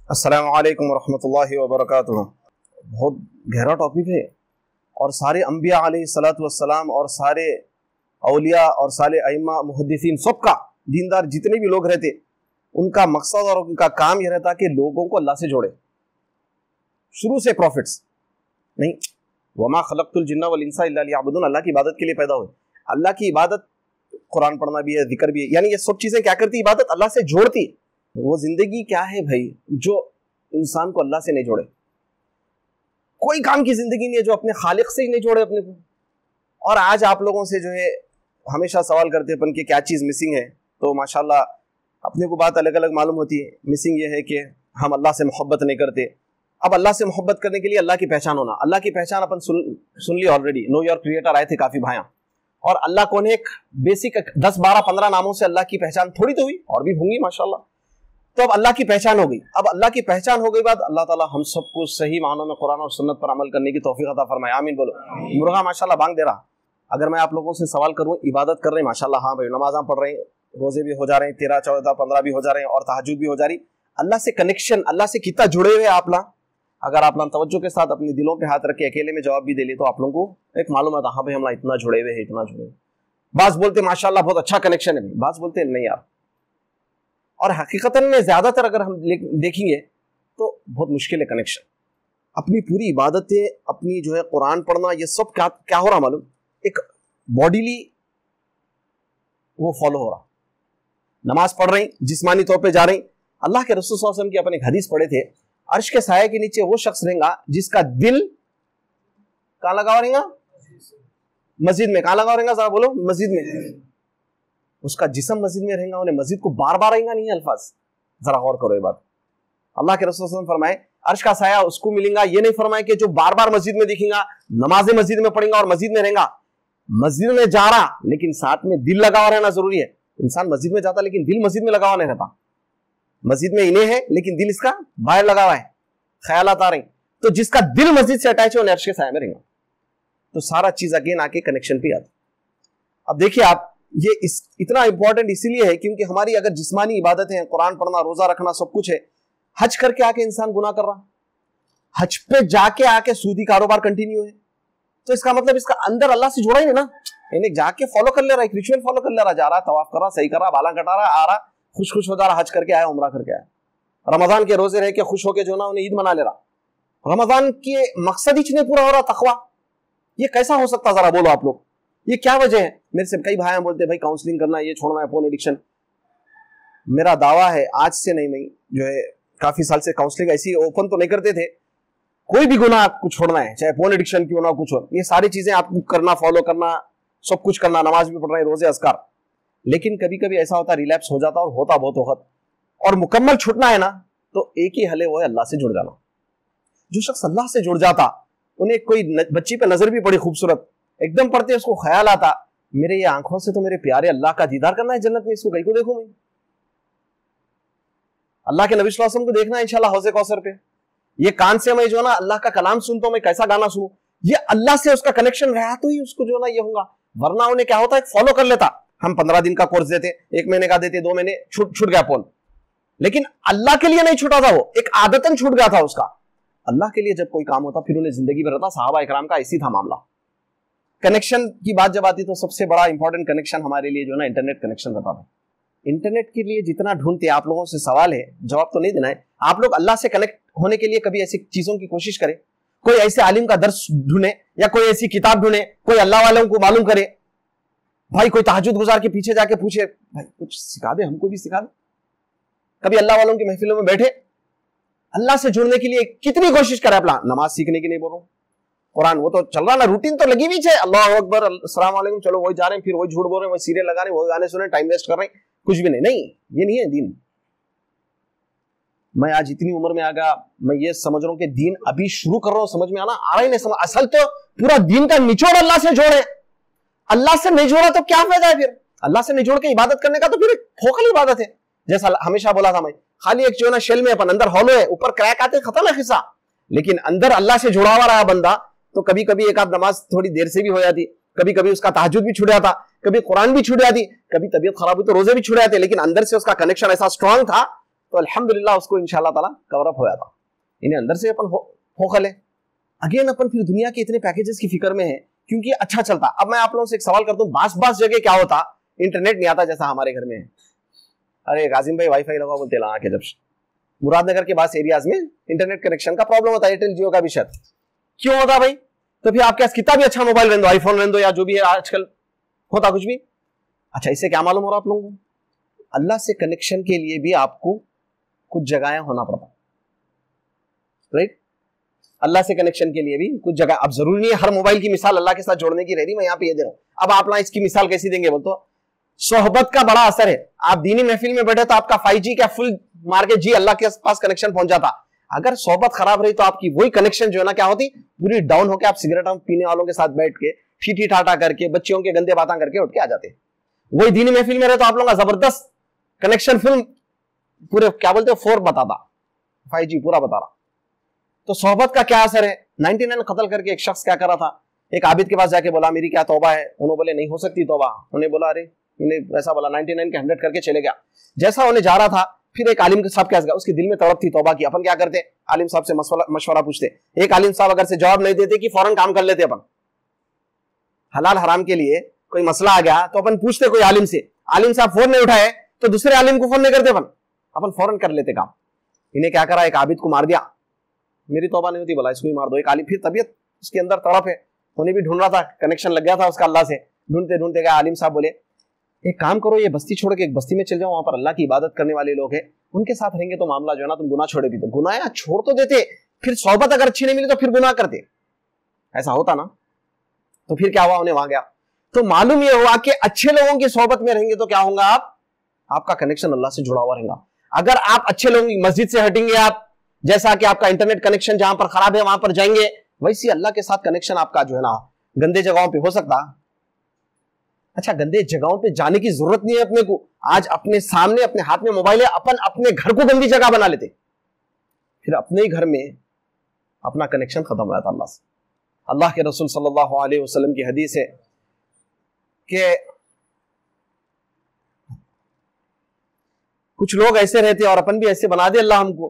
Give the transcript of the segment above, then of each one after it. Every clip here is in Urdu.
السلام علیکم ورحمۃ اللہ وبرکاتہ. بہت گہرا ٹاپک ہے اور سارے انبیاء علیہ الصلاۃ والسلام اور سارے اولیاء اور سارے ائمہ محدثین سب کا دیندار جتنے بھی لوگ رہتے ان کا مقصد اور ان کا کام یہ رہتا کہ لوگوں کو اللہ سے جوڑے. شروع سے پروفٹس نہیں وما خلقت الجن والانس الا لیعبدون، اللہ کی عبادت کے لیے پیدا ہوئے. اللہ کی عبادت قرآن پڑھنا بھی ہے، ذکر بھی ہے، یعنی یہ سب چیزیں کیا کرتی؟ عبادت اللہ سے جوڑتی. وہ زندگی کیا ہے بھائی جو انسان کو اللہ سے نہیں جوڑے؟ کوئی کام کی زندگی نہیں ہے جو اپنے خالق سے ہی نہیں جوڑے اپنے کو. اور آج آپ لوگوں سے جو ہے ہمیشہ سوال کرتے پن کہ کیا چیز مسنگ ہے، تو ماشاءاللہ اپنے کو بات الگ الگ معلوم ہوتی ہے. مسنگ یہ ہے کہ ہم اللہ سے محبت نہیں کرتے. اب اللہ سے محبت کرنے کے لیے اللہ کی پہچان ہونا. اللہ کی پہچان اپن سن لی آلریڈی، نو یور کریٹر آئے تھے کافی بھائیاں. اور اللہ کون ہے؟ ایک بیسک 10 12 15 ناموں سے اللہ کی پہچان تھوڑی تو ہوئی، اور بھی ہوں گی ماشاءاللہ. تو اب اللہ کی پہچان ہو گئی. اب اللہ کی پہچان ہو گئی بعد اللہ تعالیٰ ہم سب کو صحیح معنوں میں قرآن اور سنت پر عمل کرنے کی توفیق عطا فرمائے. آمین بولو. مرغا ماشاءاللہ بانگ دے رہا. اگر میں آپ لوگوں سے سوال کروں عبادت کر رہے ہیں ماشاءاللہ، ہاں بھائی نمازاں پڑھ رہے ہیں، روزے بھی ہو جا رہے ہیں، 13 14 15 بھی ہو جا رہے ہیں، اور تہجد بھی ہو جا رہی. اللہ سے کنیکشن، اللہ سے کتنا جڑے ہوئے آپ لا. اگر آپ توجہ کے ساتھ اپنے دلوں پہ ہاتھ رکھ کے اکیلے میں جواب بھی دے لے تو آپ لوگوں کو ایک معلوم ہے ہاں بھائی ہم اتنا جڑے ہوئے ہیں، اتنا جڑے ہوئے. بعض بولتے ماشاءاللہ بہت اچھا کنیکشن ہے، بعض بولتے نہیں یار. اور حقیقتاً میں زیادہ تر اگر ہم دیکھیں گے تو بہت مشکل ہے کنیکشن. اپنی پوری عبادتیں، اپنی جو ہے قرآن پڑھنا، یہ سب کیا ہو رہا معلوم؟ ایک باڈیلی وہ فالو ہو رہا. نماز پڑھ رہے ہیں، جسمانی طور پہ جا رہے ہیں. اللہ کے رسول صلی اللہ علیہ وسلم کی اپنے حدیث پڑھے تھے، عرش کے سائے کے نیچے وہ شخص رہیں گا جس کا دل کہاں لگا رہے گا؟ مسجد میں. کہاں لگا رہے گا؟ ذرا بولو. مسجد میں. اس کا جسم مسجد میں رہے گا، انہیں مسجد کو بار بار رہیں گا نہیں الفاظ. ذرا غور کرو یہ بات. اللہ کے رسول صلی اللہ علیہ وسلم فرمائے عرش کا سایہ اس کو ملے گا، یہ نہیں فرمائے کہ جو بار بار مسجد میں دیکھیں گا، نمازیں مسجد میں پڑھیں گا اور مسجد میں رہیں گا. مسجد میں جا رہا لیکن ساتھ میں دل لگا ہوا رہنا ضروری ہے. انسان مسجد میں جاتا لیکن دل مسجد میں لگا ہوا نہیں رہتا. مسجد میں انہیں ہے لیکن دل اس کا باہر لگا ہوا ہے، خیالات آ رہے ہیں. تو جس کا دل مسجد سے اٹیچ ہے انہیں عرش کے سائے میں رہیں گا. تو سارا چیز اگین آ کے کنیکشن پہ آتا. اب دیکھیے آپ، یہ اتنا امپورٹنٹ اسی لیے ہے کیونکہ ہماری اگر جسمانی عبادتیں ہیں، قرآن پڑھنا، روزہ رکھنا، سب کچھ ہے. حج کر کے آ کے انسان گناہ کر رہا، حج پہ جا کے آ کے سودی کاروبار کنٹینیو ہے، تو اس کا مطلب اس کا اندر اللہ سے جڑا ہی ہے نا. یعنی جا کے فالو کر لے رہا، ایک ریچوئل فالو کر لے رہا، جا رہا، طواف کر رہا، صحیح کر رہا، بالا کٹا رہا، آ رہا، خوش ہو جا رہا، حج کر کے آیا، عمرہ کر کے آیا. رمضان کے روزے رہ کے خوش ہو کے جو نا انہیں عید منا لے رہا. رمضان کے مقصد ہی نہیں پورا ہو رہا، تقویٰ. یہ کیسا ہو سکتا؟ ذرا بولو آپ لوگ، یہ کیا وجہ ہے؟ میرے سے کئی بھائی بولتے ہیں بھائی کاؤنسلنگ کرنا ہے، یہ چھوڑنا ہے، فون ایڈکشن. میرا دعویٰ ہے آج سے نہیں، میں جو ہے کافی سال سے کاؤنسلنگ ایسی اوپن تو نہیں کرتے تھے. کوئی بھی گناہ آپ کو چھوڑنا ہے، چاہے فون ایڈکشن کیوں نہ کچھ ہو، یہ ساری چیزیں آپ کو کرنا، فالو کرنا، سب کچھ کرنا، نماز بھی پڑھ رہے ہیں، روزے اذکار. لیکن کبھی کبھی ایسا ہوتا ریلیپس ہو جاتا، اور ہوتا بہت وقت. اور مکمل چھوٹنا ہے نا تو ایک ہی حل ہے، وہ ہے اللہ سے جڑ جانا. جو شخص اللہ سے جڑ جاتا، انہیں کوئی بچی پہ نظر بھی پڑی خوبصورت، ایک دم پڑھتے اس کو خیال آتا میرے یہ آنکھوں سے تو میرے پیارے اللہ کا دیدار کرنا ہے جنت میں، اس کو کہیں کو دیکھوں میں، اللہ کے نبی صلی اللہ علیہ وسلم کو دیکھنا ہے انشاءاللہ حوض کوثر پہ. یہ کان سے میں جو ہے نا اللہ کا کلام سنتا ہوں، میں کیسا گانا سنوں، یہ اللہ سے اس کا کنیکشن رہا تو ہی اس کو جو ہے نا یہ ہوگا. ورنہ انہیں کیا ہوتا ہے فالو کر لیتا. ہم 15 دن کا کورس دیتے، 1 مہینے کا دیتے، 2 مہینے چھوٹ گیا پول. لیکن اللہ کے لیے نہیں چھوٹا تھا، وہ ایک عادتاً چھوٹ گیا تھا اس کا. اللہ کے لیے جب کوئی کام ہوتا پھر انہیں زندگی میں رہتا. صحابہ اکرام کا ایسی تھا معاملہ. کنیکشن کی بات جب آتی تو سب سے بڑا امپورٹنٹ کنیکشن ہمارے لیے جو ہے نا انٹرنیٹ کنیکشن رہتا تھا. انٹرنیٹ کے لیے جتنا ڈھونڈتے آپ لوگوں سے سوال ہے، جواب تو نہیں دینا ہے. آپ لوگ اللہ سے کنیکٹ ہونے کے لیے کبھی ایسی چیزوں کی کوشش کریں، کوئی ایسے عالم کا درس ڈھونڈے یا کوئی ایسی کتاب ڈھونڈے، کوئی اللہ والوں کو معلوم کرے. بھائی کوئی تہجد گزار کے پیچھے جا کے پوچھے بھائی کچھ سکھا دے، ہم کو بھی سکھا دے. کبھی اللہ والوں کی محفلوں میں بیٹھے اللہ سے جڑنے کے لیے کتنی کوشش کرے. اپنا نماز سیکھنے کی نہیں بول رہا ہوں، قرآن وہ تو چل رہا نا، روٹین تو لگی ہوئی ہے، اللہ اکبر، السلام علیکم، چلو وہی جا رہے ہیں، پھر وہی جھوٹ بول رہے ہیں، وہی سیریل لگا رہے ہیں، وہی گانے سن رہے ہیں، ٹائم ویسٹ کر رہے ہیں. کچھ بھی نہیں، یہ نہیں ہے دین. میں آج اتنی عمر میں آ گیا، میں یہ سمجھ رہا ہوں کہ دین ابھی شروع کر رہا ہوں سمجھ میں آنا، آ رہا ہی نہیں سمجھ. اصل تو پورا دین کا نچوڑ اللہ سے جوڑے. اللہ سے نہیں جوڑا تو کیا فائدہ ہے پھر؟ اللہ سے نہیں جوڑ کے عبادت کرنے کا تو پھر پھوکھل عبادت ہے. جیسا ہمیشہ بولا تھا میں، خالی ایک جو ہے نا شیل میں اپن اندر ہولو ہے، اوپر کریک آتے ختم ہے خصہ. لیکن اندر اللہ سے جڑا ہوا رہا بندہ تو کبھی کبھی ایک آدھ نماز تھوڑی دیر سے بھی ہو جاتی، کبھی کبھی اس کا تہجد بھی چھوٹ جاتا، کبھی قرآن بھی چھوٹ جاتی، کبھی طبیعت خراب ہوئی تو روزے بھی چھوٹ جاتے. لیکن اندر سے اس کا کنیکشن ایسا اسٹرانگ تھا تو الحمدللہ اس کو انشاءاللہ تعالیٰ کور اپ ہوا تھا. انہیں اندر سے اپن ہوخلے اگین اپن پھر دنیا کے اتنے پیکیجز کی فکر میں ہیں کیونکہ اچھا چلتا. اب میں آپ لوگوں سے ایک سوال کرتا ہوں, بعض جگہ کیا ہوتا انٹرنیٹ نہیں آتا جیسا ہمارے گھر میں ہے. ارے قاسم بھائی وائی فائی لگا بولتے لا کے, جب مراد نگر کے بعض ایریاز میں انٹرنیٹ کنیکشن کا پرابلم ہوتا ہے, ایئرٹیل جیو کا بھی شاید. کیوں ہوتا بھائی؟ تو پھر آپ کے پاس کتنا بھی اچھا موبائل رہن دو, آئی فون رہن دو یا جو بھی ہے آج کل ہوتا کچھ بھی. اچھا اس سے کیا معلوم ہو رہا آپ لوگوں کو؟ اللہ سے کنیکشن کے لیے بھی آپ کو کچھ جگہیں ہونا پڑتا, رائٹ؟ اللہ سے کنیکشن کے لیے بھی کچھ جگہ. اب ضروری نہیں ہے ہر موبائل کی مثال اللہ کے ساتھ جوڑنے کی رہ رہی, میں یہاں پہ یہ دے رہا ہوں. اب آپ اس کی مثال کیسی دیں گے بول تو صحبت کا بڑا اثر ہے. آپ دینی محفل میں بیٹھے تو آپ کا 5G کا فل مار کے جی اللہ کے پاس کنیکشن پہنچ جاتا. اگر صحبت خراب رہی تو آپ کی وہی کنیکشن جو ہے نا کیا ہوتی, پوری ڈاؤن ہو کے آپ سگریٹ پینے والوں کے ساتھ بیٹھ کے ٹھی ٹھاٹا کر کے بچوں کے گندے باتیں کر کے اٹھ کے آ جاتے. وہی دینی محفل میں رہے تو آپ لوگوں کا زبردست کنیکشن فلم پورے کیا بولتے ہیں 4 بتاتا, 5G پورا بتا رہا. تو صحبت کا کیا اثر ہے؟ 99 قتل کر کے ایک شخص کیا کر رہا تھا, ایک عابد کے پاس جا کے بولا میری کیا توبہ ہے. انہوں بولے نہیں ہو سکتی توبہ. انہیں بولا ارے انہیں ایسا بولا 99 کے 100 کر کے چلے گیا. جیسا انہیں جا رہا تھا پھر ایک عالم صاحب کیا اس کے دل میں تڑپ تھی توبہ کی. اپن کیا کرتے, عالم صاحب سے مشورہ پوچھتے. ایک عالم صاحب اگر سے جواب نہیں دیتے کہ فوراً کام کر لیتے. اپن حلال حرام کے لیے کوئی مسئلہ آ گیا تو اپن پوچھتے کوئی عالم سے, عالم صاحب فون نہیں اٹھائے تو دوسرے عالم کو فون نہیں کرتے, اپن فوراً کر لیتے کام. انہیں کیا کرا, ایک عابد کو مار دیا. میری توبہ نہیں ہوتی, بولا اس کو ہی مار دو. ایک عالم پھر طبیعت اس کے اندر تڑپ ہے, انہیں بھی ڈھونڈ رہا تھا, کنیکشن لگ گیا تھا اس کا اللہ سے. ڈھونڈتے ڈھونڈتے گئے, عالم صاحب بولے ایک کام کرو, یہ بستی چھوڑ کے ایک بستی میں چل جاؤ, وہاں پر اللہ کی عبادت کرنے والے لوگ ہیں, ان کے ساتھ رہیں گے تو معاملہ جو ہے نا تم گناہ چھوڑے بھی. تو گناہ چھوڑ تو دیتے, پھر صحبت اگر اچھی نہیں ملی تو پھر گناہ کرتے. ایسا ہوتا نا. تو پھر کیا ہوا, انہیں وہاں گیا تو معلوم یہ ہوا کہ اچھے لوگوں کی صحبت میں رہیں گے تو کیا ہوگا, آپ کا کنیکشن اللہ سے جڑا ہوا رہے گا. اگر آپ اچھے لوگوں کی مسجد سے ہٹیں گے, آپ جیسا کہ آپ کا انٹرنیٹ کنیکشن جہاں پر خراب ہے وہاں پر جائیں گے, ویسی اللہ کے ساتھ کنیکشن آپ کا جو ہے نا گندے جگہوں پہ ہو سکتا. اچھا گندے جگہوں پہ جانے کی ضرورت نہیں ہے اپنے کو. آج اپنے سامنے اپنے ہاتھ میں موبائل ہے, اپن اپنے گھر کو گندی جگہ بنا لیتے, پھر اپنے ہی گھر میں اپنا کنیکشن ختم ہو جاتا اللہ سے. اللہ کے رسول صلی اللہ علیہ وسلم کی حدیث ہے کہ کچھ لوگ ایسے رہتے اور اپن بھی ایسے بنا دے اللہ ہم کو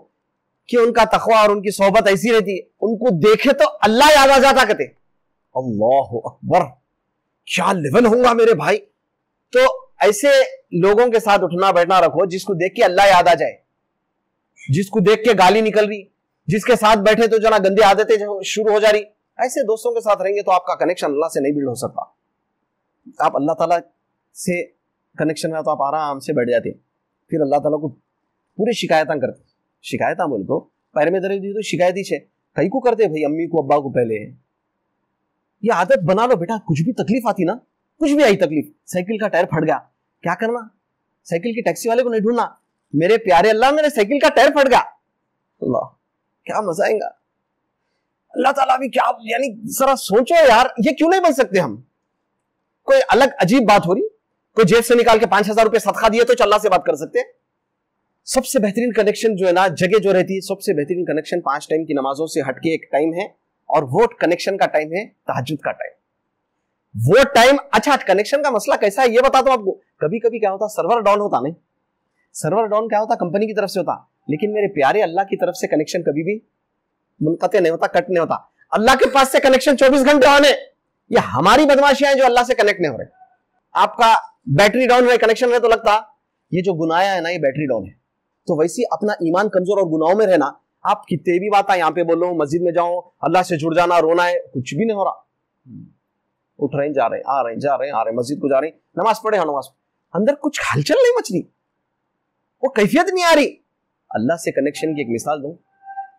کہ ان کا تقوی اور ان کی صحبت ایسی رہتی ہے, ان کو دیکھے تو اللہ یاد آ جاتا. کہتے اللہ اکبر کیا لیول ہوں گا میرے بھائی. تو ایسے لوگوں کے ساتھ اٹھنا بیٹھنا رکھو جس کو دیکھ کے اللہ یاد آ جائے, جس کو دیکھ کے گالی نکل رہی, جس کے ساتھ بیٹھے تو جو نا گندی عادتیں شروع ہو جا رہی, ایسے دوستوں کے ساتھ رہیں گے تو آپ کا کنیکشن اللہ سے نہیں بلڈ ہو سکتا. آپ اللہ تعالیٰ سے کنیکشن میں تو آپ آرام سے بیٹھ جاتے, پھر اللہ تعالیٰ کو پورے شکایتاں کرتے. شکایتاں بولے تو پیر میں درد دی تو شکایت ہی ہے, کئی کو کرتے بھائی, امی کو ابا کو پہلے. یہ عادت بنا لو بیٹا, کچھ بھی تکلیف آتی نا, کچھ بھی آئی تکلیف, سائیکل کا ٹائر پھٹ گیا, کیا کرنا, سائیکل کی ٹیکسی والے کو نہیں ڈھونڈنا, میرے پیارے اللہ میرے سائیکل کا ٹائر پھٹ گیا, اللہ کیا مزہ آئے گا. اللہ تعالیٰ بھی کیا, یعنی ذرا سوچو یار, یہ کیوں نہیں بن سکتے ہم. کوئی الگ عجیب بات ہو رہی, کوئی جیب سے نکال کے 5,000 روپے صدقہ دیے تو اللہ سے بات کر سکتے. سب سے بہترین کنیکشن جو ہے نا جگہ جو رہتی ہے, سب سے بہترین کنیکشن 5 ٹائم کی نمازوں سے ہٹ کے ایک ٹائم ہے, اور وہ کنیکشن کا ٹائم ہے تہجد کا ٹائم. وہ ٹائم, اچھا کنیکشن کا مسئلہ کیسا ہے یہ بتاتا ہوں آپ کو. کبھی کبھی کیا ہوتا, سرور ڈاؤن ہوتا, نہیں سرور ڈاؤن کیا ہوتا, کمپنی کی طرف سے ہوتا, لیکن میرے پیارے اللہ کی طرف سے کنیکشن کبھی بھی منقطع نہیں ہوتا, کٹ نہیں ہوتا. اللہ کے پاس سے کنیکشن 24 گھنٹے آنے. یہ ہماری بدماشیاں ہیں جو اللہ سے کنیکٹ نہیں ہو رہے. آپ کا بیٹری ڈاؤن ہے, کنیکشن ہے تو لگتا یہ جو گناہ ہے نا یہ بیٹری ڈاؤن ہے. تو ویسی اپنا ایمان کمزور اور گناہوں میں رہنا, آپ کتنے بھی باتیں یہاں پہ بولو, مسجد میں جاؤ, اللہ سے جڑ جانا, رونا ہے, کچھ بھی نہیں ہو رہا. اٹھ رہے ہیں, جا رہے ہیں, آ رہے ہیں, جا رہے ہیں, آ رہے ہیں, مسجد کو جا رہے ہیں, نماز پڑھے, ہاں نماز, اندر کچھ ہلچل نہیں مچ رہی, وہ کیفیت نہیں آ رہی. اللہ سے کنیکشن کی ایک مثال دوں,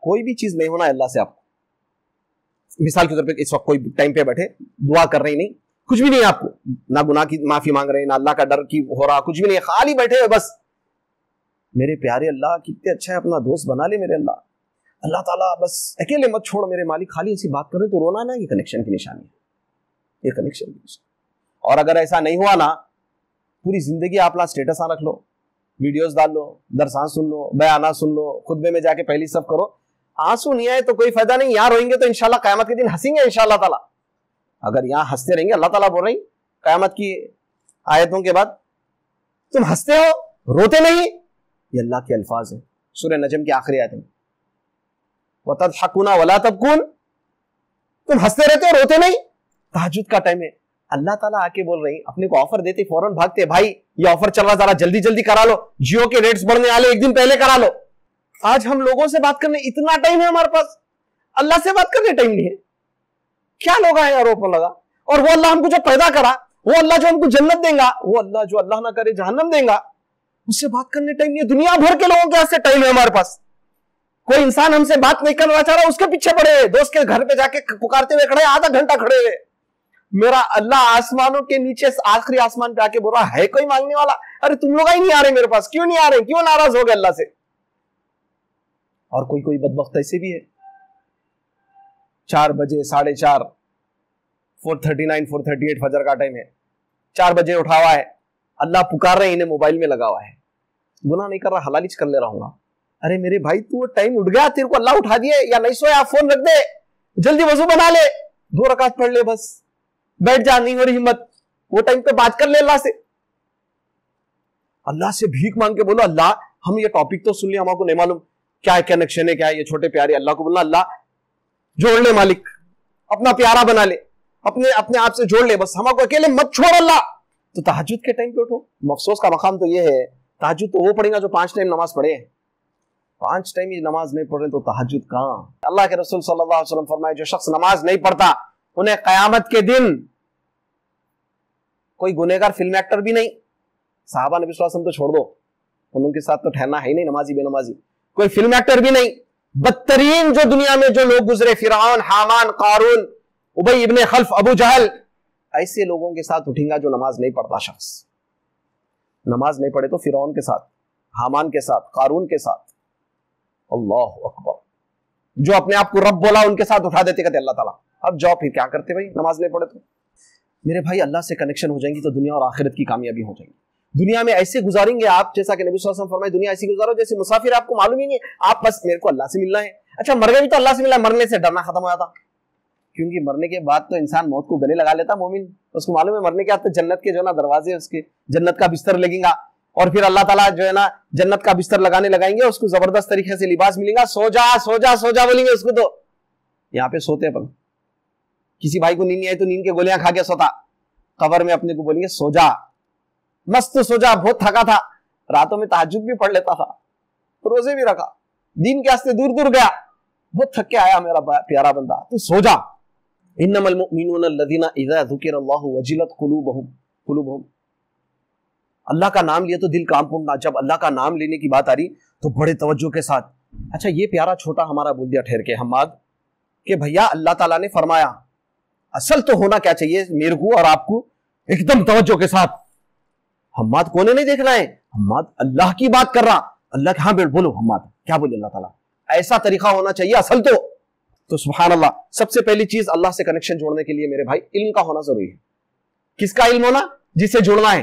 کوئی بھی چیز نہیں ہونا ہے اللہ سے. آپ مثال کے طور پہ اس وقت کوئی ٹائم پہ بیٹھے دعا کر رہے نہیں, کچھ بھی نہیں ہے آپ کو, نہ گناہ کی معافی مانگ رہے ہیں, نہ اللہ کا ڈر کی ہو رہا, کچھ بھی نہیں ہے, خالی بیٹھے ہوئے بس. میرے پیارے اللہ کتنے اچھا ہے, اپنا دوست بنا لے میرے اللہ. اللہ تعالیٰ بس اکیلے مت چھوڑ میرے مالک, خالی ایسی بات کر رہے تو رونا نا, یہ کنیکشن کی نشانی ہے, یہ کنیکشن کی نشانی. اور اگر ایسا نہیں ہوا نا, پوری زندگی آپ نا سٹیٹس رکھ لو, ویڈیوز ڈال لو, درسان سن لو, بیانات سن لو, خطبے میں جا کے پہلی صف کرو, آنسو نہیں آئے تو کوئی فائدہ نہیں. یہاں روئیں گے تو انشاءاللہ قیامت کے دن ہنسیں گے انشاءاللہ تعالیٰ. اگر یہاں ہنستے رہیں گے, اللہ تعالیٰ بول رہے ہیں قیامت کی آیتوں کے بعد, تم ہنستے ہو روتے نہیں, یہ اللہ کے الفاظ ہیں. سورہ نجم کی آخری آیت میں. وَتَضْحَكُونَ وَلَا تَبْكُونَ, تم ہنستے رہتے ہو روتے نہیں. تہجد کا ٹائم ہے, اللہ تعالیٰ آ کے بول رہی, اپنے کو آفر دیتے فوراً بھاگتے, بھائی یہ آفر چل رہا ذرا جلدی جلدی کرا لو, جیو کے ریٹس بڑھنے والے ایک دن پہلے کرا لو. آج ہم لوگوں سے بات کرنے اتنا ٹائم ہے ہمارے پاس, اللہ سے بات کرنے ٹائم نہیں ہے. کیا لوگ آئے آروپ لگا, اور وہ اللہ ہم کو جو پیدا کرا, وہ اللہ جو ہم کو جنت دیں گا, وہ اللہ جو اللہ نہ کرے جہنم دیں گا, اس سے بات کرنے ٹائم نہیں ہے. دنیا بھر کے لوگوں کے ہاتھ سے ٹائم ہے ہمارے پاس. کوئی انسان ہم سے بات نہیں کرنا چاہ رہا, اس کے پیچھے پڑے ہوئے, دوست کے گھر پہ جا کے پکارتے ہوئے کھڑے, آدھا گھنٹہ کھڑے ہوئے. میرا اللہ آسمانوں کے نیچے آخری آسمان پہ آ کے بول رہا ہے کوئی مانگنے والا, ارے تم لوگ ہی نہیں آ رہے میرے پاس, کیوں نہیں آ رہے, کیوں ناراض ہو گئے اللہ سے. اور کوئی بدبخت ایسے بھی ہے 4 بجے 4:30 4:39 4:38 فجر کا ٹائم ہے, 4 بجے اٹھا ہوا ہے, اللہ پکار رہے, انہیں موبائل میں لگا ہوا ہے, گناہ نہیں کر رہا, حلال کر لے رہا ہوں گا. ارے میرے بھائی تو ٹائم اٹھ گیا, تیرے کو اللہ اٹھا دیے یا نہیں سویا, فون رکھ دے, جلدی وضو بنا لے, 2 رکعت پڑھ لے, بس بیٹھ جا, نہیں ہو رہی ہمت, وہ ٹائم پہ بات کر لے اللہ سے. اللہ سے بھیک مانگ کے بولو, اللہ ہم یہ ٹاپک تو سن لیں, ہم کو نہیں معلوم کیا ہے, کنیکشن ہے, کیا ہے, یہ چھوٹے پیارے اللہ کو بولنا, اللہ جوڑ لے مالک, اپنا پیارا بنا لے, اپنے آپ سے جوڑ لے, بس ہم کو اکیلے مت چھوڑ اللہ. تو تہجد کے ٹائم پہ اٹھو. افسوس کا مقام تو یہ ہے, تہجد تو وہ پڑھیں گا جو 5 ٹائم نماز پڑھے ہیں, 5 ٹائم ہی نماز نہیں پڑھ رہے تو تہجد کہاں. اللہ کے رسول صلی اللہ علیہ وسلم فرمائے, جو شخص نماز نہیں پڑھتا انہیں قیامت کے دن کوئی گنہگار فلم ایکٹر بھی نہیں, صحابہ نبی صلی اللہ علیہ وسلم تو چھوڑ دو, ان کے ساتھ تو ٹھہرنا ہے ہی نہیں, نمازی بے نمازی, کوئی فلم ایکٹر بھی نہیں, بدترین جو دنیا میں جو لوگ گزرے, فرعون, حامان, قارون, ابی ابن خلف, ابو جہل, ایسے لوگوں کے ساتھ اٹھیں گا جو نماز نہیں پڑھتا شخص. نماز نہیں پڑھے تو فرعون کے ساتھ, حامان کے ساتھ, قارون کے ساتھ, اللہ اکبر, جو اپنے آپ کو رب بولا ان کے ساتھ اٹھا دیتے, کہتے اللہ تعالیٰ اب جاؤ, پھر کیا کرتے بھائی نماز نہیں پڑھے تو. میرے بھائی اللہ سے کنیکشن ہو جائیں گی تو دنیا اور آخرت کی کامیابی ہو جائیں گی. دنیا میں ایسے گزاریں گے آپ, جیسا کہ نبی صلی اللہ علیہ وسلم فرمائے, دنیا ایسی گزارو جیسے مسافر, آپ کو معلوم ہی نہیں, آپ بس میرے کو اللہ سے ملنا ہے, اچھا مر گئے بھی تو اللہ سے ملنا ہے, مرنے سے ڈرنا ختم ہو جاتا, کیونکہ مرنے کے بعد تو انسان موت کو گلے لگا لیتا. مومن اس کو معلوم ہے مرنے کے بعد تو جنت کے جو نا دروازے, اس کے جنت کا بستر لگیں گا, اور پھر اللہ تعالیٰ جو ہے نا جنت کا بستر لگائیں گے, اس کو زبردست طریقے سے لباس ملے گا, سو جا سو جا سو جا بولیں گے اس کو. تو یہاں پہ سوتے پر کسی بھائی کو نیند نہیں آئی تو نیند کے گولیاں کھا کے سوتا, قبر میں اپنے کو بولیں گے سو جا, مست سو جا, بہت تھکا تھا, راتوں میں تہجد بھی پڑھ لیتا تھا, روزے بھی رکھا, دین کے راستے دور دور گیا, بہت تھک کے آیا میرا پیارا بندہ, تو سو جا. انما المؤمنون الذين اذا ذكر الله وجلت قلوبهم, اللہ کا نام لیے تو دل کام پڑنا, جب اللہ کا نام لینے کی بات آ رہی تو بڑے توجہ کے ساتھ. اچھا یہ پیارا چھوٹا ہمارا بول دیا ٹھہر کے حماد کہ بھیا اللہ تعالیٰ نے فرمایا, اصل تو ہونا کیا چاہیے میرے کو اور آپ کو, ایک دم توجہ کے ساتھ. حماد کونے نہیں دیکھ رہا ہے, حماد اللہ کی بات کر رہا, اللہ کے ہاں بیٹھ بولو حماد کیا بولے اللہ تعالیٰ, ایسا طریقہ ہونا چاہیے اصل تو سبحان اللہ. سب سے پہلی چیز اللہ سے کنیکشن جوڑنے کے لیے میرے بھائی علم کا ہونا ضروری ہے. کس کا علم ہونا؟ جس سے جڑنا ہے.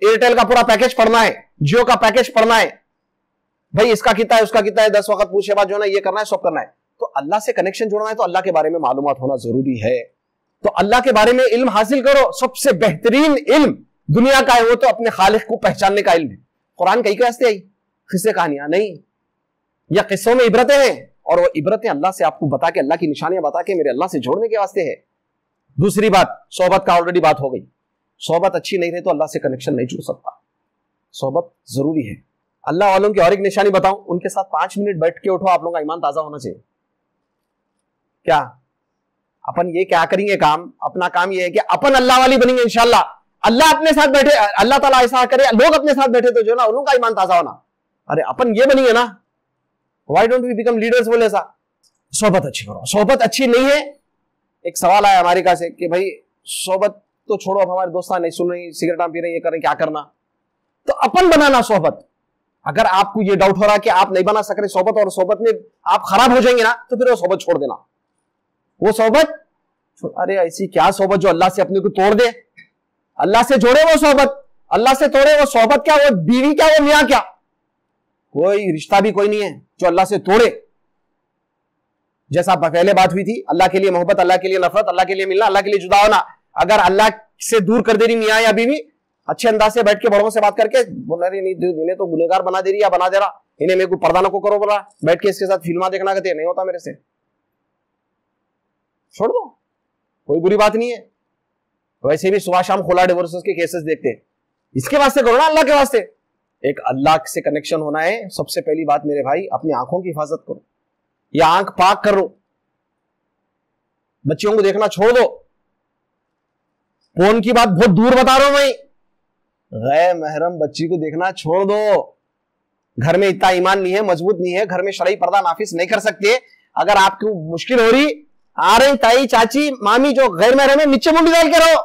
ایئرٹیل کا پورا پیکج پڑھنا ہے, جیو کا پیکج پڑھنا ہے, بھائی اس کا کتنا ہے, اس کا کتنا ہے, 10 وقت پوچھے بعد جو ہے نا یہ کرنا ہے, سب کرنا ہے. تو اللہ سے کنیکشن جوڑنا ہے تو اللہ کے بارے میں معلومات ہونا ضروری ہے. تو اللہ کے بارے میں علم حاصل کرو. سب سے بہترین علم دنیا کا ہے وہ تو اپنے خالق کو پہچاننے کا علم ہے. قرآن کئی واسطے آئی, قصے کہانیاں نہیں, یا قصوں میں عبرتیں ہیں, اور وہ عبرتیں اللہ سے آپ کو بتا کے, اللہ کی نشانیاں بتا کے میرے اللہ سے جوڑنے کے واسطے ہے. دوسری بات, صحبت کا آلریڈی بات ہو گئی. صحبت اچھی نہیں رہے تو اللہ سے کنیکشن نہیں جڑ سکتا. صحبت ضروری ہے. اللہ والوں کی اور ایک نشانی بتاؤں, ان کے ساتھ 5 منٹ بیٹھ کے اٹھو, آپ لوگوں کا ایمان تازہ ہونا چاہیے. کیا اپن یہ کیا کریں گے کام, اپنا کام یہ ہے کہ اپن اللہ والی بنیں گے انشاءاللہ. اللہ اپنے ساتھ بیٹھے, اللہ تعالیٰ ایسا کرے, لوگ اپنے ساتھ بیٹھے تو جو نا انہوں کا ایمان تازہ ہونا. ارے اپن یہ بنیں گے نا, why don't we become leaders بولے سا. صحبت اچھی کرو. صحبت اچھی نہیں ہے, ایک سوال آیا امریکہ سے کہ بھائی صحبت تو چھوڑو, اب ہمارے دوستان نہیں سن رہے, سگریٹاں پی رہے, یہ کریں, کیا کرنا. تو اپن بنانا صحبت. اگر آپ کو یہ ڈاؤٹ ہو رہا کہ آپ نہیں بنا سک رہے صحبت, اور صحبت میں آپ خراب ہو جائیں گے نا, تو پھر وہ صحبت چھوڑ دینا. وہ صحبت, ارے ایسی کیا صحبت جو اللہ سے اپنے کو توڑ دے. اللہ سے جوڑے وہ صحبت, اللہ سے توڑے وہ صحبت. کیا وہ بیوی, کیا وہ میاں, کیا کوئی رشتہ بھی کوئی نہیں ہے جو اللہ سے توڑے. جیسا پہلے بات ہوئی تھی, اللہ کے لیے محبت, اللہ کے لیے نفرت, اللہ کے لیے ملنا, اللہ کے لیے جدا ہونا. اگر اللہ سے دور کر دے رہی میاں یا بیوی, اچھے انداز سے بیٹھ کے بڑوں سے بات کر کے بول رہے نہیں تو گنہگار بنا دے رہی یا بنا دے رہا, انہیں میرے کو پردہ نہ کو کرو بولا, بیٹھ کے اس کے ساتھ فلمیں دیکھنا کہتے ہیں, نہیں ہوتا میرے سے, چھوڑ دو, کوئی بری بات نہیں ہے. ویسے بھی صبح شام کھلا ڈیورسز کے کیسز دیکھتے ہیں, اس کے واسطے کرو نا, اللہ کے واسطے. ایک اللہ سے کنیکشن ہونا ہے. سب سے پہلی بات میرے بھائی, اپنی آنکھوں کی حفاظت کرو, یا آنکھ پاک کرو, بچیوں کو دیکھنا چھوڑ دو. فون کی بات بہت دور بتا رہا ہوں میں, غیر محرم بچی کو دیکھنا چھوڑ دو. گھر میں اتنا ایمان نہیں ہے, مضبوط نہیں ہے, گھر میں شرعی پردہ نافذ نہیں کر سکتے. اگر آپ کو مشکل ہو رہی, آ رہی تائی چاچی مامی جو غیر محرم ہے, نیچے منڈی ڈال کے رہو,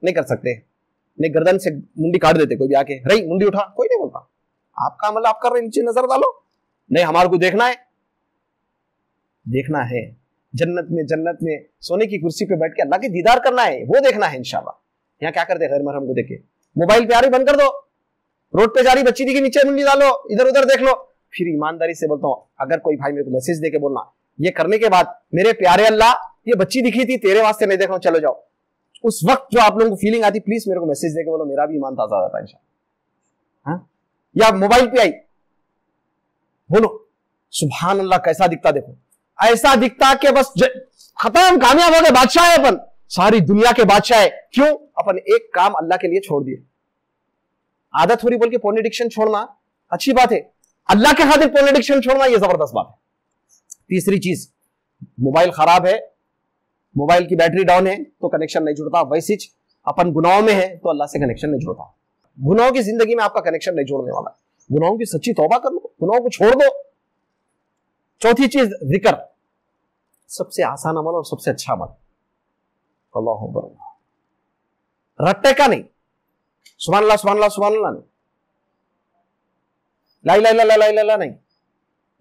نہیں کر سکتے. نہیں, گردن سے منڈی کاٹ دیتے کوئی بھی آ کے, رہی منڈی اٹھا, کوئی نہیں بولتا. آپ کا عمل آپ کر رہے, نیچے نظر ڈالو. نہیں, ہمارے کو دیکھنا ہے, دیکھنا ہے. جنت میں سونے کی کرسی پہ بیٹھ کے اللہ کے دیدار کرنا ہے, وہ دیکھنا ہے انشاءاللہ. یہاں کیا کرتے غیر محرم کو دیکھ کے, موبائل پہ آ رہی بند کر دو, روڈ پہ جا رہی بچی دیکھی نیچے منڈی ڈالو, ادھر ادھر دیکھ لو. پھر ایمانداری سے بولتا ہوں, اگر کوئی بھائی میرے کو میسج دے کے بولنا, یہ کرنے کے بعد میرے پیارے اللہ یہ بچی دکھی تھی تیرے واسطے نہیں دیکھ رہا ہوں, چلو جاؤ, اس وقت جو آپ لوگوں کو فیلنگ آتی, پلیز میرے کو میسج دے کے بولو, میرا بھی ایمان تازہ رہتا ہے انشاءاللہ. یا موبائل پہ آئی, بولو سبحان اللہ کیسا دکھتا, دیکھو ایسا دکھتا کہ بس ختم, کامیاب ہو گئے, بادشاہ ہے اپن, ساری دنیا کے بادشاہ ہے. کیوں؟ اپن ایک کام اللہ کے لیے چھوڑ دیے. عادت ہو رہی بول کے پورن ایڈکشن چھوڑنا اچھی بات ہے, اللہ کے خاطر پورن ایڈکشن چھوڑنا یہ زبردست بات ہے. تیسری چیز, موبائل خراب ہے, موبائل کی بیٹری ڈاؤن ہے تو کنیکشن نہیں جڑتا. ویسے اپن گناہوں میں ہے تو اللہ سے کنیکشن نہیں جڑتا. گناہوں کی زندگی میں آپ کا کنیکشن نہیں جوڑنے والا. گناہوں کی سچی توبہ کر لو, گناہوں کو چھوڑ دو. چوتھی چیز ذکر, سب سے آسان عمل اور سب سے اچھا عمل. اللہ اکبر, رٹے کا نہیں, سبحان اللہ سبحان اللہ سبحان اللہ نہیں, لا الہ الا اللہ لا الہ الا اللہ نہیں.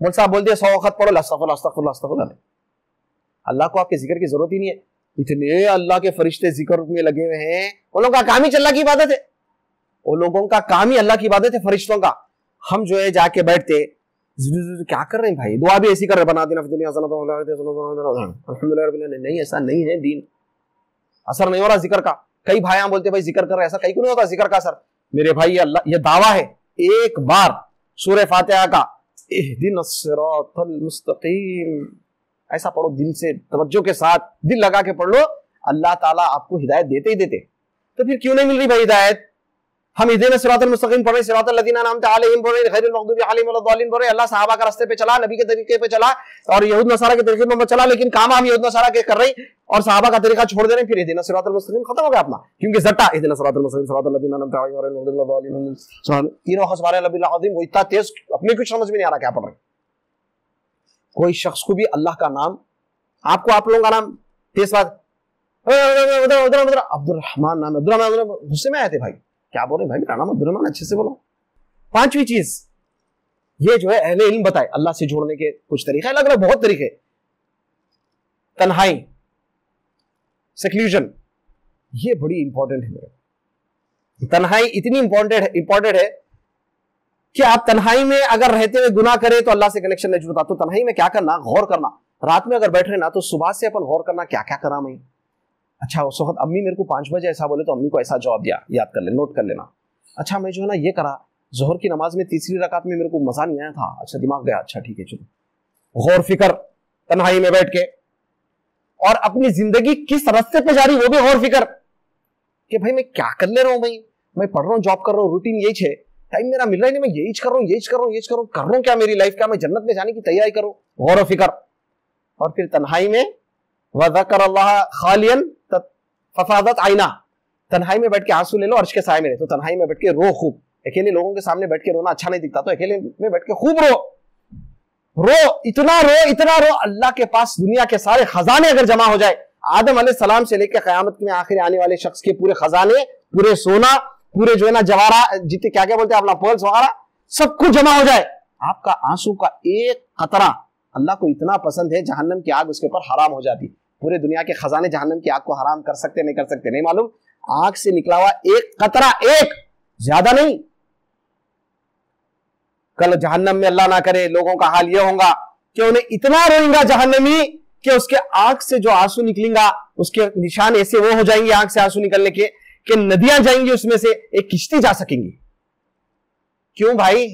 مول صاحب بول دیا 100 وقت پڑھو, استغفر اللہ استغفر اللہ استغفر اللہ نہیں. اللہ کو آپ کے ذکر کی ضرورت ہی نہیں ہے. اتنے اللہ کے فرشتے ذکر میں لگے ہوئے ہیں, ان لوگوں کا کام ہی اللہ کی عبادت ہے. ان لوگوں کا کام ہی اللہ کی عبادت ہے, فرشتوں کا. ہم جو ہے جا کے بیٹھتے, کیا کر رہے ہیں بھائی, دعا بھی ایسی کر رہے, بنا دینا فی الدنیا حسنۃ الحمدللہ رب العالمین. نہیں, ایسا نہیں ہے دین, اثر نہیں ہو رہا ذکر کا. کئی بھائیاں بولتے بھائی ذکر کر رہے, ایسا کئی کو نہیں ہوتا ذکر کا اثر. میرے بھائی اللہ یہ دعویٰ ہے, ایک بار سورہ فاتحہ کا اہدنا الصراط المستقیم ایسا پڑھو, دل سے توجہ کے ساتھ دل لگا کے پڑھ لو, اللہ تعالیٰ آپ کو ہدایت دیتے ہی دیتے. تو پھر کیوں نہیں مل رہی بھائی ہدایت؟ ہم اہدنا الصراط المستقیم پڑھ رہے, صراط الذین انعمت علیہم پڑھ رہے, غیر المغضوب علیہم ولا الضالین پڑھ رہے. اللہ صحابہ کا راستے پہ چلا, نبی کے طریقے پہ چلا, اور یہود نصارہ کے طریقے پہ چلا, لیکن کام ہم یہود نصارہ کے کر رہے ہیں اور صحابہ کا طریقہ چھوڑ دے رہے ہیں. پھر اہدنا الصراط المستقیم ختم ہو گیا اپنا, کیونکہ زٹا اہدنا الصراط المستقیم صراط الذین انعمت علیہم غیر المغضوب علیہم تینوں خسبان رب العظیم, وہ اتنا تیز اپنے کچھ سمجھ میں نہیں آ رہا کیا پڑھ رہے. کوئی شخص کو بھی اللہ کا نام, آپ لوگوں کا نام تیز بات عبد الرحمان نام, عبد الرحمان غصے میں آئے تھے بھائی, کیا بول رہے بھائی, میرا نام عبد الرحمان, اچھے سے بولو. پانچویں چیز یہ جو ہے اہل علم بتائے اللہ سے جوڑنے کے کچھ طریقے, الگ الگ بہت طریقے. تنہائی, سیکلوژن, یہ بڑی امپورٹنٹ ہے میرے. تنہائی اتنی امپورٹنٹ ہے کہ آپ تنہائی میں اگر رہتے ہوئے گناہ کرے تو اللہ سے کنیکشن نہیں جڑتا. تو تنہائی میں کیا کرنا, غور کرنا. رات میں اگر بیٹھ رہے نا تو صبح سے اپن غور کرنا کیا کیا کرا میں. اچھا اس وقت امی میرے کو 5 بجے ایسا بولے تو امی کو ایسا جواب دیا, یاد کر لے, نوٹ کر لینا. اچھا میں جو ہے نا یہ کرا, ظہر کی نماز میں تیسری رکعت میں میرے کو مزہ نہیں آیا تھا, اچھا دماغ گیا, اچھا ٹھیک ہے چلو. غور فکر تنہائی میں بیٹھ کے, اور اپنی زندگی کس راستے پہ جا رہی وہ بھی غور فکر کہ بھائی میں کیا کر لے رہا ہوں, بھائی میں پڑھ رہا ہوں, جاب کر رہا ہوں, روٹین یہی ہے, ٹائم میرا مل رہا ہے نہیں, میں یہی کر رہا ہوں, کر رہا ہوں کیا میری لائف کا, میں جنت میں جانے کی تیاری کروں. غور و فکر. اور پھر تنہائی میں وذکر اللہ خالیا ففاضت عینا, تنہائی میں بیٹھ کے آنسو لے لو, عرش کے سائے میں رہے. تو تنہائی میں بیٹھ کے رو خوب. اکیلے لوگوں کے سامنے بیٹھ کے رونا اچھا نہیں دکھتا, تو اکیلے میں بیٹھ کے خوب رو, اتنا رو. اللہ کے پاس دنیا کے سارے خزانے اگر جمع ہو جائے, آدم علیہ السلام سے لے کے قیامت میں آخر آنے والے شخص کے پورے خزانے, پورے سونا, پورے جو ہے نا جواہرات, جتنے کیا کیا بولتے ہیں اپنا پرلز وغیرہ, سب کچھ جمع ہو جائے, آپ کا آنسو کا ایک قطرہ اللہ کو اتنا پسند ہے, جہنم کی آگ اس کے اوپر حرام ہو جاتی. پورے دنیا کے خزانے جہنم کی آگ کو حرام کر سکتے نہیں کر سکتے, نہیں معلوم. آنکھ سے نکلا ہوا ایک قطرہ, ایک, زیادہ نہیں. کل جہنم میں اللہ نہ کرے لوگوں کا حال یہ ہوگا کہ انہیں اتنا روئیں گا جہنمی کہ اس کے آنکھ سے جو آنسو نکلیں گا, اس کے نشان ایسے وہ ہو جائیں گے آنکھ سے آنسو نکلنے کے کہ ندیاں جائیں گی اس میں سے, ایک کشتی جا سکیں گی. کیوں بھائی,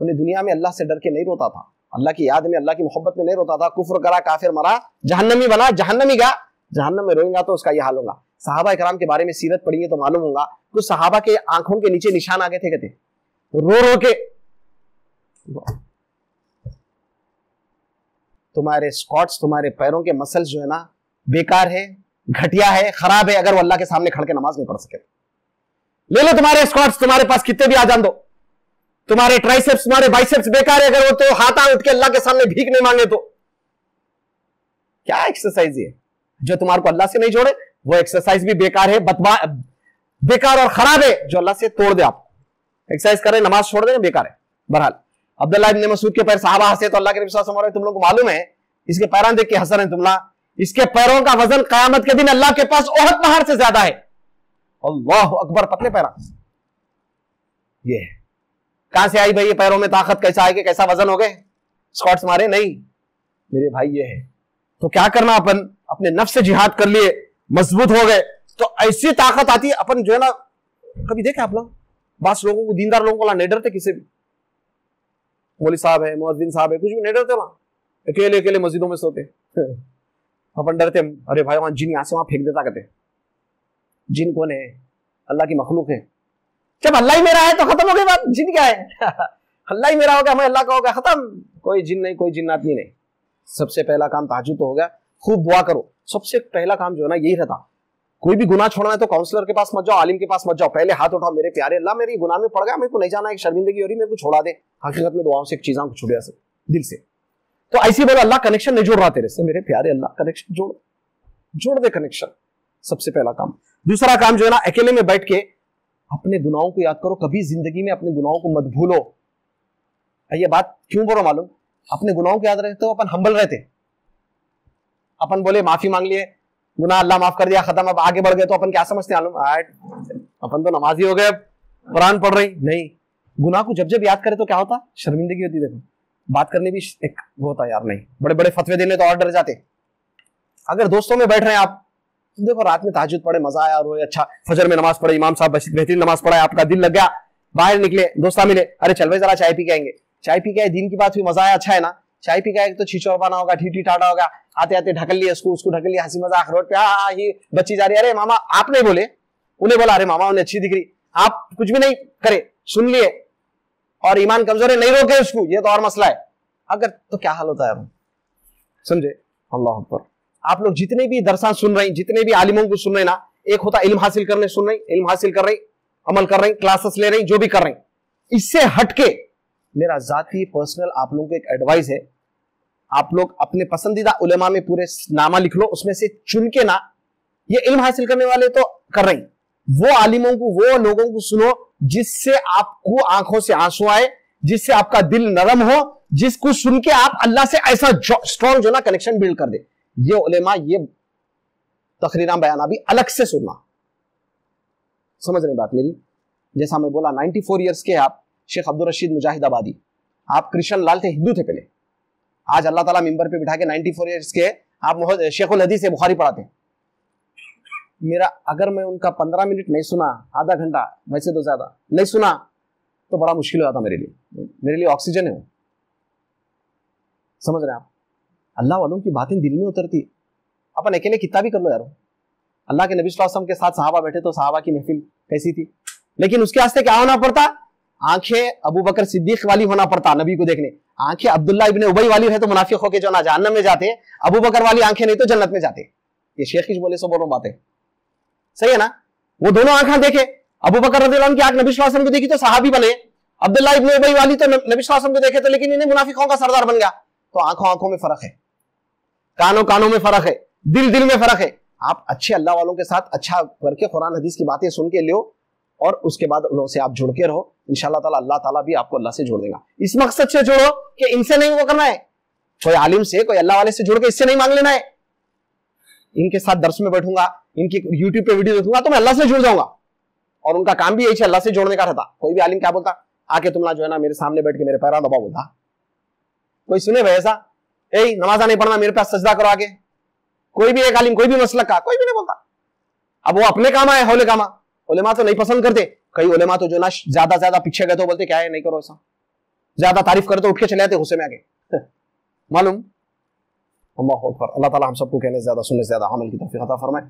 انہیں دنیا میں اللہ سے ڈر کے نہیں روتا تھا, اللہ کی یاد میں, اللہ کی محبت میں نہیں روتا تھا. کفر کرا, کافر مرا, جہنمی بنا, جہنمی گیا, جہنم میں روئیں گا تو اس کا یہ حال ہوگا. صحابہ کرام کے بارے میں سیرت پڑھیں گے تو معلوم ہوگا کچھ صحابہ کے آنکھوں کے نیچے نشان آگے تھے, کہتے رو رو کے. تمہارے اسکواٹس, تمہارے پیروں کے مسلز جو ہے نا بیکار ہے, گھٹیا ہے, خراب ہے, اگر وہ اللہ کے سامنے کھڑ کے نماز نہیں پڑھ سکے. لے لو تمہارے اسکواٹس, تمہارے پاس کتنے بھی آ جان دو, تمہارے ٹرائسپس, تمہارے بائسپس بیکار ہے, اگر وہ تو ہاتھ اٹھ کے اللہ کے سامنے بھیک نہیں مانگے تو کیا ایکسرسائز ہے جو تمہارے کو اللہ سے نہیں جوڑے. وہ ایکسرسائز بھی بیکار ہے, بیکار اور خراب ہے جو اللہ سے توڑ دے. آپ ایکسرسائز کریں, نماز چھوڑ دیں, بیکار ہے. بہرحال عبداللہ ابن مسعود کے پیر صحابہ ہنسے تو اللہ کے نبی صلی اللہ علیہ وسلم, تم لوگ کو معلوم ہے اس کے پیران دیکھ کے ہنس رہے ہیں تم نا, اس کے پیروں کا وزن قیامت کے دن اللہ کے پاس احد پہاڑ سے زیادہ ہے. اللہ اکبر, پتلے پیران. یہ کہاں سے آئی بھائی یہ پیروں میں طاقت, کیسا آئے گی, کیسا وزن ہو گئے, اسکواٹس مارے نہیں میرے بھائی. یہ ہے تو کیا کرنا, اپن اپنے نفس سے جہاد کر لیے, مضبوط ہو گئے تو ایسی طاقت آتی ہے. اپن جو ہے نا, کبھی دیکھیں آپ لوگ, بعض لوگوں کو, دیندار لوگوں کو نہیں ڈرتے کسی بھی, مولوی صاحب ہے, مؤذن صاحب ہے, کچھ بھی نہیں ڈرتے وہاں, اکیلے اکیلے مسجدوں میں سوتے. اپن ڈرتے, ارے بھائی وہاں جن یہاں سے وہاں پھینک دیتا, کہتے جن کون ہے, اللہ کی مخلوق ہے. جب اللہ ہی میرا ہے تو ختم ہو گئی بات, جن کیا ہے, اللہ ہی میرا ہوگا, ہمیں اللہ کا ہوگا, ختم. کوئی جن نہیں, کوئی جنات نہیں. سب سے پہلا کام تہجد تو ہو گیا, خوب دعا کرو. سب سے پہلا کام جو ہے نا یہی رہتا, کوئی بھی گناہ چھوڑنا ہے تو کاؤنسلر کے پاس مت جاؤ, عالم کے پاس مت جاؤ, پہلے ہاتھ اٹھاؤ, میرے پیارے اللہ میری گناہ میں پڑ گیا, میرے کو نہیں جانا ہے, شرمندگی ہو رہی, میرے کو چھوڑا دے. حقیقت میں دعاؤں سے ایک چیزاں کو چھوڑیا سے دل سے, تو ایسی بولو اللہ کنیکشن نہیں جوڑ رہا تیرے سے, میرے پیارے اللہ کنیکشن جوڑ دے کنیکشن. سب سے پہلا کام. دوسرا کام جو ہے نا, اکیلے میں بیٹھ کے اپنے گناہوں کو یاد کرو. کبھی زندگی میں اپنے گناہوں کو مت بھولو. یہ بات کیوں بولو معلوم, اپنے گناہوں کو یاد رہتے ہو, اپن ہمبل رہتے, اپن بولے معافی مانگ لیے, گناہ اللہ معاف کر دیا, ختم, اب آگے بڑھ گئے, تو اپن کیا سمجھتے ہیں, اپن تو نمازی ہو گئے, قرآن پڑھ رہی نہیں. گناہ کو جب جب یاد کرے تو کیا ہوتا, شرمندگی ہوتی. دیکھو بات کرنے بھی ایک وہ ہوتا یار, نہیں بڑے بڑے فتوے دینے تو اور ڈر جاتے. اگر دوستوں میں بیٹھ رہے ہیں آپ, دیکھو رات میں تہجد پڑھے, مزہ آیا, روئے, اچھا فجر میں نماز پڑھے, امام صاحب بہترین نماز پڑھا, آپ کا دل لگ گیا, باہر نکلے, دوستہ ملے, ارے چل بھائی ذرا چائے پی کے آئیں گے, چائے پی کے آئے, دین کی بات ہوئی, مزہ آیا, اچھا ہے نا, چائے پی کے آئے تو چھیچور پانا ہوگا, ٹھیٹھی ٹاٹا ہوگا, آتے آتے ڈھکل لیے, اس کو ڈھکل لیا, ہنسی مذاق, روڈ پہ ہی بچی جا رہی ہے, ارے ماما آپ نہیں بولے, انہیں بولا ارے ماما انہیں اچھی دکھ رہی, آپ کچھ بھی نہیں کرے, سن لیے, اور ایمان کمزور ہے, نہیں روکے اس کو, یہ تو اور مسئلہ ہے. اگر تو کیا حال ہوتا ہے, سمجھے. اللہ اکبر. آپ لوگ جتنے بھی درساں سن رہے ہیں, جتنے بھی عالموں کو سن رہے ہیں نا, ایک ہوتا علم حاصل کرنے, سن رہے ہیں, علم حاصل کر رہے ہیں, عمل کر رہے ہیں, کلاسز لے رہے ہیں, جو بھی کر رہے ہیں. اس سے ہٹ کے میرا ذاتی پرسنل آپ لوگوں کو ایک ایڈوائز ہے, آپ لوگ اپنے پسندیدہ علماء میں پورے نامہ لکھ لو, اس میں سے چن کے نا, یہ علم حاصل کرنے والے تو کر رہے ہیں, وہ عالموں کو, وہ لوگوں کو سنو جس سے آپ کو آنکھوں سے آنسو آئے, جس سے آپ کا دل نرم ہو, جس کو سن کے آپ اللہ سے ایسا اسٹرانگ جو نا کنیکشن بلڈ کر دے. یہ علماء, یہ تقریراں بیانہ بھی الگ سے سننا. سمجھ رہے بات میری. جیسا میں بولا 94 ایئرس کے آپ شیخ عبدالرشید مجاہد آبادی, آپ کرشن لال تھے, ہندو تھے پہلے, آج اللہ تعالیٰ ممبر پہ بٹھا کے 94 ایئرس کے آپ شیخ الحدیث بخاری پڑھاتے. میرا اگر میں ان کا 15 منٹ نہیں سنا, آدھا گھنٹہ, ویسے تو زیادہ نہیں سنا, تو بڑا مشکل ہو جاتا میرے لیے آکسیجن ہے وہ. سمجھ رہے ہیں آپ, اللہ والوں کی باتیں دل میں اترتی. اپن اکیلے کتنا بھی کر لو یارو. اللہ کے نبی صلی اللہ علیہ وسلم کے ساتھ صحابہ بیٹھے تو صحابہ کی محفل کیسی تھی, لیکن اس کے واسطے کیا ہونا پڑتا, آنکھیں ابو بکر صدیق والی ہونا پڑتا نبی کو دیکھنے, آنکھیں عبداللہ ابن ابی والی رہے تو منافق ہو کے جو نا جہنم میں جاتے, ابو بکر والی آنکھیں نہیں تو جنت میں جاتے. یہ شیخ کی بولے سو بولوں باتیں, صحیح ہے نا. وہ دونوں آنکھیں دیکھے, ابو بکر رضی اللہ عنہ کی آنکھ نبی صلی اللہ علیہ وسلم کو دیکھی تو صحابی بنے, عبداللہ ابن ابی والی تو نبی صلی اللہ علیہ وسلم کو دیکھے تو, لیکن انہیں منافقوں کا سردار بن گیا. تو آنکھوں میں فرق ہے, کانوں میں فرق ہے, دل میں فرق ہے. آپ اچھے اللہ والوں کے ساتھ اچھا کر کے قرآن حدیث کی باتیں سن کے لو, اور اس کے بعد انہوں سے آپ جڑ کے رہو, انشاءاللہ تعالی اللہ تعالیٰ بھی آپ کو اللہ سے جوڑ دے گا. اس مقصد سے جوڑو کہ ان سے نہیں وہ کرنا ہے, کوئی عالم سے, کوئی اللہ والے سے جڑ کے اس سے نہیں مانگ لینا ہے. ان کے ساتھ درس میں بیٹھوں گا, ان کی یوٹیوب پہ ویڈیو دیکھوں گا تو میں اللہ سے جڑ جاؤں گا, اور ان کا کام بھی یہی اللہ سے جوڑنے کا رہتا. کوئی بھی عالم کیا بولتا, آ کے تم جو ہے نا میرے سامنے بیٹھ کے میرے پیرا دبا بولتا. کوئی سنے بھائی ایسا, اے نمازہ نہیں پڑھنا, میرے پاس سجدہ کرو آگے. کوئی بھی ایک عالم, کوئی بھی مسلک کا, کوئی بھی نہیں بولتا. اب وہ اپنے کام آئے, حول کام, علماء تو نہیں پسند کرتے. کئی علماء تو جو نا زیادہ پیچھے گئے تو بولتے کیا ہے نہیں کرو ایسا. زیادہ تعریف کرے تو اٹھ کے چلے آتے غصے میں آگے معلوم. اللہ اکبر. اللہ تعالیٰ ہم سب کو کہنے سے زیادہ سننے سے زیادہ عمل کی توفیق عطا فرمائے.